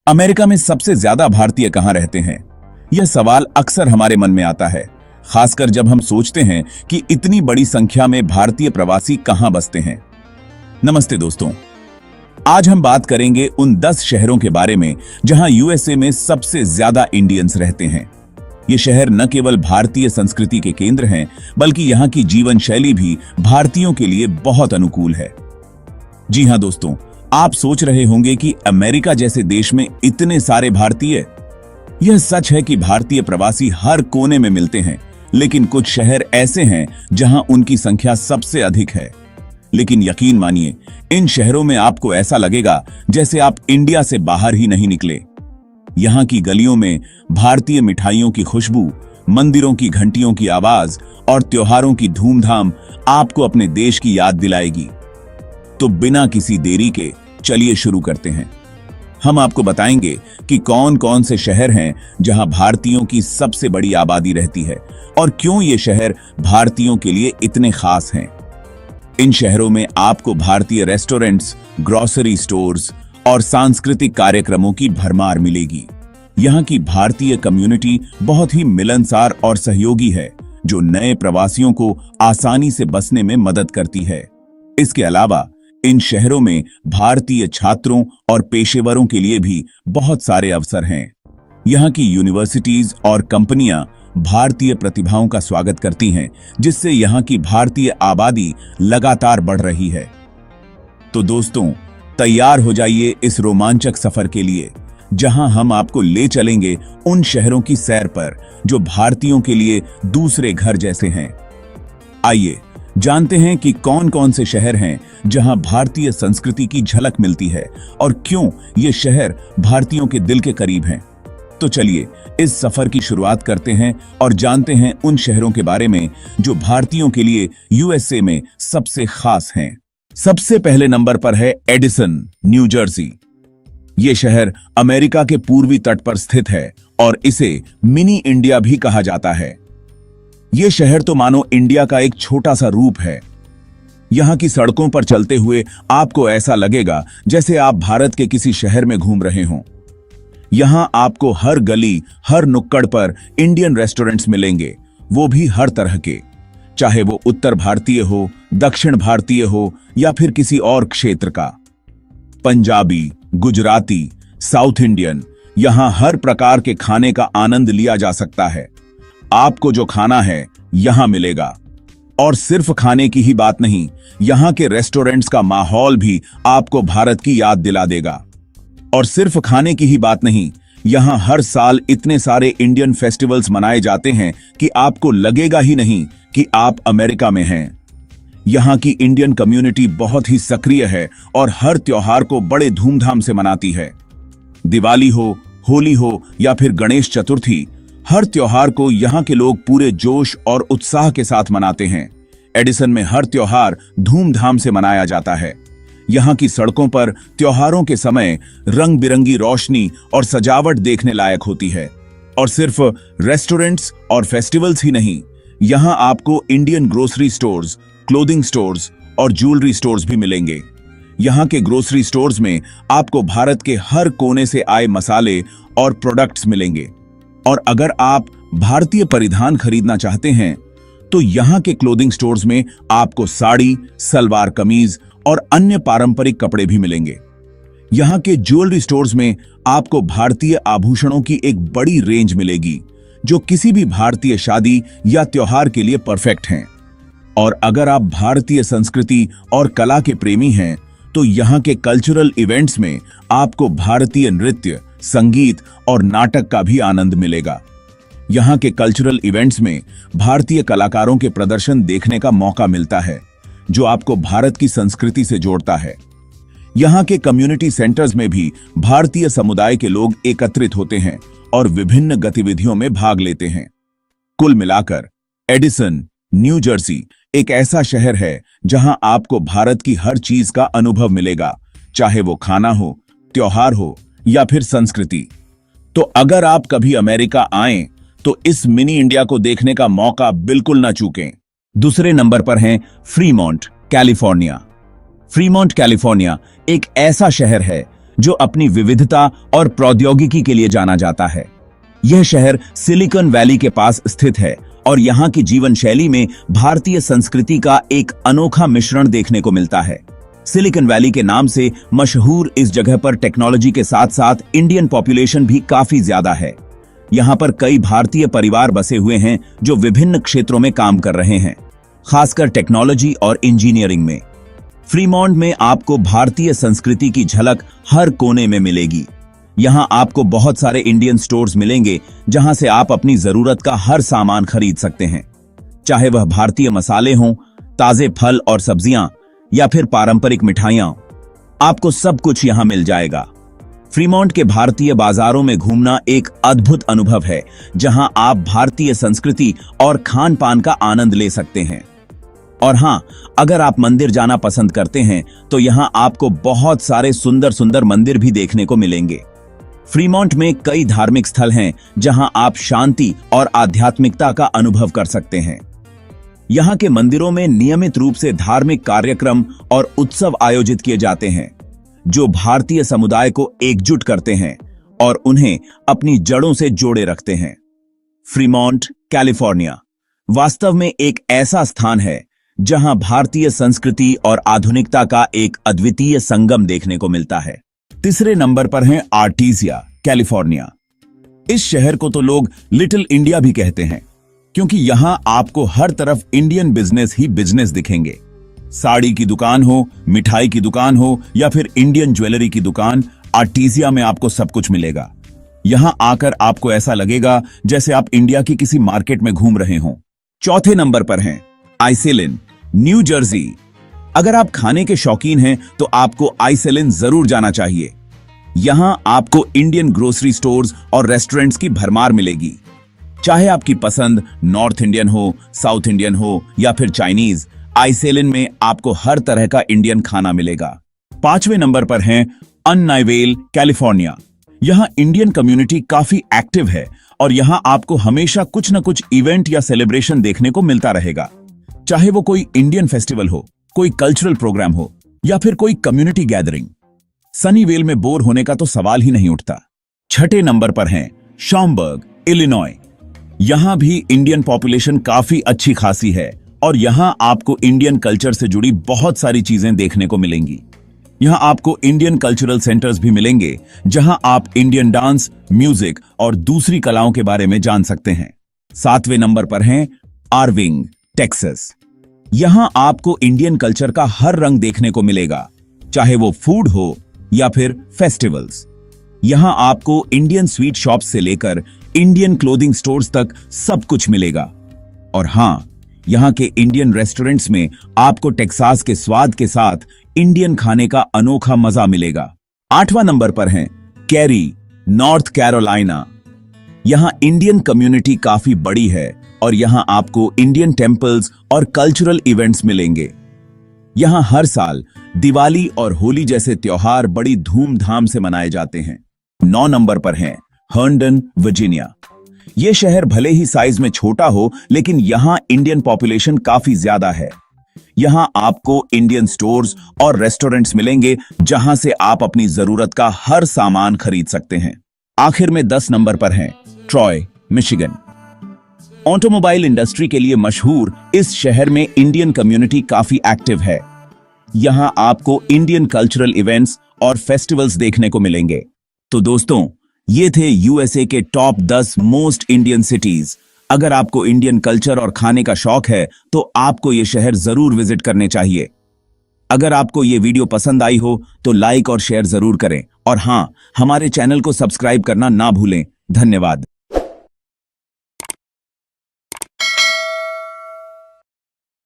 America में सबसे ज्यादा भारतीय कहां रहते हैं? यह सवाल अक्सर हमारे मन में आता है, खासकर जब हम सोचते हैं कि इतनी बड़ी संख्या में भारतीय प्रवासी कहां बसते हैं। नमस्ते दोस्तों, आज हम बात करेंगे उन 10 शहरों के बारे में जहां यूएसए में सबसे ज्यादा इंडियंस रहते हैं। ये शहर न केवल भारतीय संस्कृति के केंद्र हैं, बल्कि यहाँ की जीवन शैली भी भारतीयों के लिए बहुत अनुकूल है। जी हां दोस्तों, आप सोच रहे होंगे कि अमेरिका जैसे देश में इतने सारे भारतीय। यह सच है कि भारतीय प्रवासी हर कोने में मिलते हैं, लेकिन कुछ शहर ऐसे हैं जहां उनकी संख्या सबसे अधिक है। लेकिन यकीन मानिए, इन शहरों में आपको ऐसा लगेगा जैसे आप इंडिया से बाहर ही नहीं निकले। यहाँ की गलियों में भारतीय मिठाइयों की खुशबू, मंदिरों की घंटियों की आवाज और त्योहारों की धूमधाम आपको अपने देश की याद दिलाएगी। तो बिना किसी देरी के चलिए शुरू करते हैं। हम आपको बताएंगे कि कौन कौन से शहर हैं जहां भारतीयों की सबसे बड़ी आबादी रहती है और क्यों ये शहर भारतीयों के लिए इतने खास हैं। इन शहरों में आपको भारतीय रेस्टोरेंट्स, ग्रोसरी स्टोर्स और सांस्कृतिक कार्यक्रमों की भरमार मिलेगी। यहाँ की भारतीय कम्युनिटी बहुत ही मिलनसार और सहयोगी है, जो नए प्रवासियों को आसानी से बसने में मदद करती है। इसके अलावा इन शहरों में भारतीय छात्रों और पेशेवरों के लिए भी बहुत सारे अवसर हैं। यहाँ की यूनिवर्सिटीज और कंपनियां भारतीय प्रतिभाओं का स्वागत करती हैं, जिससे यहाँ की भारतीय आबादी लगातार बढ़ रही है। तो दोस्तों, तैयार हो जाइए इस रोमांचक सफर के लिए, जहां हम आपको ले चलेंगे उन शहरों की सैर पर जो भारतीयों के लिए दूसरे घर जैसे हैं। आइए जानते हैं कि कौन कौन से शहर हैं जहां भारतीय संस्कृति की झलक मिलती है और क्यों ये शहर भारतीयों के दिल के करीब हैं। तो चलिए इस सफर की शुरुआत करते हैं और जानते हैं उन शहरों के बारे में जो भारतीयों के लिए यूएसए में सबसे खास हैं। सबसे पहले नंबर पर है एडिसन, न्यू जर्सी। ये शहर अमेरिका के पूर्वी तट पर स्थित है और इसे मिनी इंडिया भी कहा जाता है। ये शहर तो मानो इंडिया का एक छोटा सा रूप है। यहाँ की सड़कों पर चलते हुए आपको ऐसा लगेगा जैसे आप भारत के किसी शहर में घूम रहे हों। यहाँ आपको हर गली, हर नुक्कड़ पर इंडियन रेस्टोरेंट्स मिलेंगे, वो भी हर तरह के, चाहे वो उत्तर भारतीय हो, दक्षिण भारतीय हो या फिर किसी और क्षेत्र का। पंजाबी, गुजराती, साउथ इंडियन, यहाँ हर प्रकार के खाने का आनंद लिया जा सकता है। आपको जो खाना है यहां मिलेगा। और सिर्फ खाने की ही बात नहीं, यहां के रेस्टोरेंट्स का माहौल भी आपको भारत की याद दिला देगा। और सिर्फ खाने की ही बात नहीं, यहां हर साल इतने सारे इंडियन फेस्टिवल्स मनाए जाते हैं कि आपको लगेगा ही नहीं कि आप अमेरिका में हैं। यहां की इंडियन कम्युनिटी बहुत ही सक्रिय है और हर त्योहार को बड़े धूमधाम से मनाती है। दिवाली हो, होली हो या फिर गणेश चतुर्थी, हर त्योहार को यहाँ के लोग पूरे जोश और उत्साह के साथ मनाते हैं। एडिसन में हर त्योहार धूमधाम से मनाया जाता है। यहाँ की सड़कों पर त्योहारों के समय रंग बिरंगी रोशनी और सजावट देखने लायक होती है। और सिर्फ रेस्टोरेंट्स और फेस्टिवल्स ही नहीं, यहाँ आपको Indian grocery stores, clothing stores और ज्वेलरी स्टोर्स भी मिलेंगे। यहाँ के ग्रोसरी स्टोर्स में आपको भारत के हर कोने से आए मसाले और प्रोडक्ट्स मिलेंगे। और अगर आप भारतीय परिधान खरीदना चाहते हैं तो यहाँ के क्लोथिंग स्टोर्स में आपको साड़ी, सलवार कमीज और अन्य पारंपरिक कपड़े भी मिलेंगे। यहाँ के ज्वेलरी स्टोर्स में आपको भारतीय आभूषणों की एक बड़ी रेंज मिलेगी, जो किसी भी भारतीय शादी या त्योहार के लिए परफेक्ट हैं। और अगर आप भारतीय संस्कृति और कला के प्रेमी हैं तो यहाँ के कल्चरल इवेंट्स में आपको भारतीय नृत्य, संगीत और नाटक का भी आनंद मिलेगा। यहाँ के कल्चरल इवेंट्स में भारतीय कलाकारों के प्रदर्शन देखने का मौका मिलता है, जो आपको भारत की संस्कृति से जोड़ता है। यहाँ के कम्युनिटी सेंटर्स में भी भारतीय समुदाय के लोग एकत्रित होते हैं और विभिन्न गतिविधियों में भाग लेते हैं। कुल मिलाकर एडिसन, न्यू जर्सी एक ऐसा शहर है जहां आपको भारत की हर चीज का अनुभव मिलेगा, चाहे वो खाना हो, त्योहार हो या फिर संस्कृति। तो अगर आप कभी अमेरिका आएं तो इस मिनी इंडिया को देखने का मौका बिल्कुल ना चूकें। दूसरे नंबर पर हैं फ्रीमॉन्ट, कैलिफोर्निया। फ्रीमॉन्ट कैलिफोर्निया एक ऐसा शहर है जो अपनी विविधता और प्रौद्योगिकी के लिए जाना जाता है। यह शहर सिलिकॉन वैली के पास स्थित है और यहाँ की जीवन शैली में भारतीय संस्कृति का एक अनोखा मिश्रण देखने को मिलता है। सिलिकॉन वैली के नाम से मशहूर इस जगह पर टेक्नोलॉजी के साथ साथ इंडियन पॉपुलेशन भी काफी ज्यादा है। यहाँ पर कई भारतीय परिवार बसे हुए हैं जो विभिन्न क्षेत्रों में काम कर रहे हैं, खासकर टेक्नोलॉजी और इंजीनियरिंग में। फ्रीमॉन्ट में आपको भारतीय संस्कृति की झलक हर कोने में मिलेगी। यहाँ आपको बहुत सारे इंडियन स्टोर्स मिलेंगे जहां से आप अपनी जरूरत का हर सामान खरीद सकते हैं, चाहे वह भारतीय मसाले हों, ताजे फल और सब्जियां या फिर पारंपरिक मिठाइयां। आपको सब कुछ यहां मिल जाएगा। फ्रीमॉन्ट के भारतीय बाजारों में घूमना एक अद्भुत अनुभव है, जहां आप भारतीय संस्कृति और खान पान का आनंद ले सकते हैं। और हां, अगर आप मंदिर जाना पसंद करते हैं तो यहां आपको बहुत सारे सुंदर सुंदर मंदिर भी देखने को मिलेंगे। फ्रीमॉन्ट में कई धार्मिक स्थल हैं जहां आप शांति और आध्यात्मिकता का अनुभव कर सकते हैं। यहां के मंदिरों में नियमित रूप से धार्मिक कार्यक्रम और उत्सव आयोजित किए जाते हैं, जो भारतीय समुदाय को एकजुट करते हैं और उन्हें अपनी जड़ों से जोड़े रखते हैं। फ्रीमॉन्ट, कैलिफोर्निया वास्तव में एक ऐसा स्थान है जहां भारतीय संस्कृति और आधुनिकता का एक अद्वितीय संगम देखने को मिलता है। तीसरे नंबर पर है आर्टीसिया, कैलिफोर्निया। इस शहर को तो लोग लिटिल इंडिया भी कहते हैं, क्योंकि यहां आपको हर तरफ इंडियन बिजनेस ही बिजनेस दिखेंगे। साड़ी की दुकान हो, मिठाई की दुकान हो या फिर इंडियन ज्वेलरी की दुकान, आर्टीसिया में आपको सब कुछ मिलेगा। यहां आकर आपको ऐसा लगेगा जैसे आप इंडिया की किसी मार्केट में घूम रहे हों। चौथे नंबर पर हैं आइसेलिन, न्यू जर्सी। अगर आप खाने के शौकीन हैं तो आपको आइसेलिन जरूर जाना चाहिए। यहां आपको इंडियन ग्रोसरी स्टोर्स और रेस्टोरेंट्स की भरमार मिलेगी। चाहे आपकी पसंद नॉर्थ इंडियन हो, साउथ इंडियन हो या फिर चाइनीज, आइसेलिन में आपको हर तरह का इंडियन खाना मिलेगा। पांचवें नंबर पर हैं अन्नाइवेल, कैलिफोर्निया। यहां इंडियन कम्युनिटी काफी एक्टिव है और यहां आपको हमेशा कुछ न कुछ इवेंट या सेलिब्रेशन देखने को मिलता रहेगा, चाहे वो कोई इंडियन फेस्टिवल हो, कोई कल्चरल प्रोग्राम हो या फिर कोई कम्युनिटी गैदरिंग। सनीवेल में बोर होने का तो सवाल ही नहीं उठता। छठे नंबर पर हैं शॉम्बर्ग, इलिनॉय। यहां भी इंडियन पॉपुलेशन काफी अच्छी खासी है और यहां आपको इंडियन कल्चर से जुड़ी बहुत सारी चीजें देखने को मिलेंगी। यहां आपको इंडियन कल्चरल सेंटर्स भी मिलेंगे जहां आप इंडियन डांस, म्यूजिक और दूसरी कलाओं के बारे में जान सकते हैं। सातवें नंबर पर हैं आर्विंग, टेक्सास। यहां आपको इंडियन कल्चर का हर रंग देखने को मिलेगा, चाहे वो फूड हो या फिर फेस्टिवल्स। यहां आपको इंडियन स्वीट शॉप्स से लेकर इंडियन क्लोथिंग स्टोर्स तक सब कुछ मिलेगा। और हां, यहां के इंडियन रेस्टोरेंट्स में आपको टेक्सास के स्वाद के साथ इंडियन खाने का अनोखा मजा मिलेगा। आठवां नंबर पर है कैरी, नॉर्थ कैरोलिना। यहां इंडियन कम्युनिटी काफी बड़ी है और यहां आपको इंडियन टेम्पल्स और कल्चरल इवेंट्स मिलेंगे। यहां हर साल दिवाली और होली जैसे त्योहार बड़ी धूमधाम से मनाए जाते हैं। 9 नंबर पर है हर्नडन, वर्जीनिया। यह शहर भले ही साइज में छोटा हो, लेकिन यहां इंडियन पॉपुलेशन काफी ज्यादा है। यहां आपको इंडियन स्टोर्स और रेस्टोरेंट्स मिलेंगे जहां से आप अपनी जरूरत का हर सामान खरीद सकते हैं। आखिर में 10 नंबर पर है ट्रॉय, मिशिगन। ऑटोमोबाइल इंडस्ट्री के लिए मशहूर इस शहर में इंडियन कम्युनिटी काफी एक्टिव है। यहां आपको इंडियन कल्चरल इवेंट्स और फेस्टिवल्स देखने को मिलेंगे। तो दोस्तों, ये थे यूएसए के टॉप 10 मोस्ट इंडियन सिटीज। अगर आपको इंडियन कल्चर और खाने का शौक है तो आपको ये शहर जरूर विजिट करने चाहिए। अगर आपको ये वीडियो पसंद आई हो तो लाइक और शेयर जरूर करें और हां, हमारे चैनल को सब्सक्राइब करना ना भूलें। धन्यवाद।